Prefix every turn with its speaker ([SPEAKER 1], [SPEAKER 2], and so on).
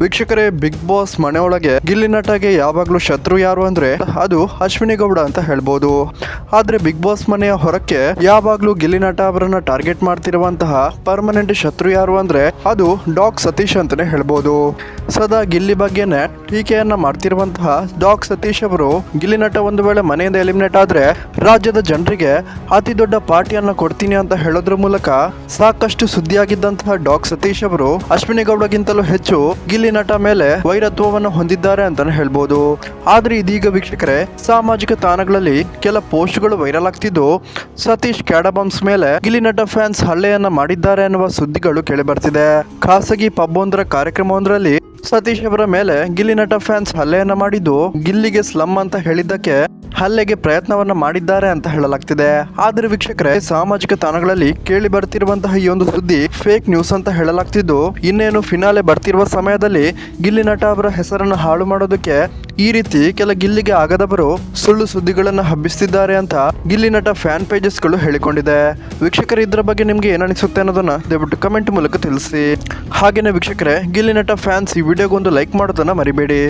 [SPEAKER 1] ವೀಕ್ಷಕರೇ, big boss ಮನೆಯೊಳಗೆ ಗಿಲ್ಲಿ ನಟಗೆ ಯಾವಾಗ್ಲೂ ಶತ್ರು ಯಾರು ಅಂದ್ರೆ ಅದು ಅಶ್ವಿನಿ ಗೌಡ ಅಂತ ಹೇಳ್ಬೋದು. ಆದ್ರೆ ಬಿಗ್ ಬಾಸ್ ಮನೆಯ ಹೊರಕ್ಕೆ ಯಾವಾಗ್ಲೂ ಗಿಲ್ಲಿ ನಟ ಅವರನ್ನ ಟಾರ್ಗೆಟ್ ಮಾಡ್ತಿರುವಂತಹ ಪರ್ಮನೆಂಟ್ ಶತ್ರು ಯಾರು ಅಂದ್ರೆ ಅದು ಡಾಗ್ ಸತೀಶ್ ಅಂತಾನೆ ಹೇಳ್ಬೋದು. ಸದಾ ಗಿಲ್ಲಿ ಬಗ್ಗೆನೆ ಟೀಕೆಯನ್ನ ಮಾಡ್ತಿರುವಂತಹ ಡಾಗ್ ಸತೀಶ್ ಅವರು ಗಿಲ್ಲಿ ನಟ ಒಂದು ವೇಳೆ ಮನೆಯಿಂದ ಎಲಿಮಿನೇಟ್ ಆದ್ರೆ ರಾಜ್ಯದ ಜನರಿಗೆ ಅತಿ ದೊಡ್ಡ ಪಾರ್ಟಿಯನ್ನ ಕೊಡ್ತೀನಿ ಅಂತ ಹೇಳೋದ್ರ ಮೂಲಕ ಸಾಕಷ್ಟು ಸುದ್ದಿಯಾಗಿದ್ದಂತಹ ಡಾಗ್ ಸತೀಶ್ ಅವರು ಅಶ್ವಿನಿ ಗೌಡಗಿಂತಲೂ ಹೆಚ್ಚು ಗಿಲ್ಲಿ ನಟ ಮೇಲೆ ವೈರತ್ವವನ್ನು ಹೊಂದಿದ್ದಾರೆ ಅಂತಾನೆ ಹೇಳ್ಬೋದು. ಆದ್ರೆ ಇದೀಗ ವೀಕ್ಷಕರೇ, ಸಾಮಾಜಿಕ ತಾಣಗಳಲ್ಲಿ ಕೆಲ ಪೋಸ್ಟ್ಗಳು ವೈರಲ್ ಆಗ್ತಿದ್ದು ಸತೀಶ್ ಕ್ಯಾಡಬಾಂಬ್ಸ್ ಮೇಲೆ ಗಿಲ್ಲಿ ನಟ ಫ್ಯಾನ್ಸ್ ಹಲ್ಲೆಯನ್ನ ಮಾಡಿದ್ದಾರೆ ಎನ್ನುವ ಸುದ್ದಿಗಳು ಕೇಳಿ ಬರ್ತಿದೆ. ಖಾಸಗಿ ಪಬ್ ಒಂದರ ಕಾರ್ಯಕ್ರಮವೊಂದರಲ್ಲಿ ಸತೀಶ್ ಅವರ ಮೇಲೆ ಗಿಲ್ಲಿ ನಟ ಫ್ಯಾನ್ಸ್ ಹಲ್ಲೆಯನ್ನ ಮಾಡಿದ್ದು ಗಿಲ್ಲಿಗೆ ಸ್ಲಮ್ ಅಂತ ಹೇಳಿದ್ದಕ್ಕೆ ಹಲ್ಲೆಗೆ ಪ್ರಯತ್ನವನ್ನ ಮಾಡಿದ್ದಾರೆ ಅಂತ ಹೇಳಲಾಗ್ತಿದೆ. ಆದ್ರೆ ವೀಕ್ಷಕರೇ, ಸಾಮಾಜಿಕ ತಾಣಗಳಲ್ಲಿ ಕೇಳಿ ಬರ್ತಿರುವಂತಹ ಈ ಒಂದು ಸುದ್ದಿ ಫೇಕ್ ನ್ಯೂಸ್ ಅಂತ ಹೇಳಲಾಗ್ತಿದ್ದು, ಇನ್ನೇನು ಫಿನಾಲೆ ಬರ್ತಿರುವ ಸಮಯದಲ್ಲಿ ಗಿಲ್ಲಿ ನಟ ಅವರ ಹೆಸರನ್ನು ಹಾಳು ಮಾಡೋದಕ್ಕೆ ಈ ರೀತಿ ಕೆಲ ಗಿಲ್ಲಿಗೆ ಆಗದವರು ಸುಳ್ಳು ಸುದ್ದಿಗಳನ್ನ ಹಬ್ಬಿಸ್ತಿದ್ದಾರೆ ಅಂತ ಗಿಲ್ಲಿ ನಟ ಫ್ಯಾನ್ ಪೇಜಸ್ಗಳು ಹೇಳಿಕೊಂಡಿದೆ. ವೀಕ್ಷಕರೇ, ಇದರ ಬಗ್ಗೆ ನಿಮ್ಗೆ ಏನನಿಸುತ್ತೆ ಅನ್ನೋದನ್ನ ದಯವಿಟ್ಟು ಕಮೆಂಟ್ ಮೂಲಕ ತಿಳಿಸಿ. ಹಾಗೇನೆ ವೀಕ್ಷಕರೇ, ಗಿಲ್ಲಿ ನಟ ಫ್ಯಾನ್ಸ್ ಈ ವಿಡಿಯೋಗೊಂದು ಲೈಕ್ ಮಾಡೋದನ್ನ ಮರಿಬೇಡಿ.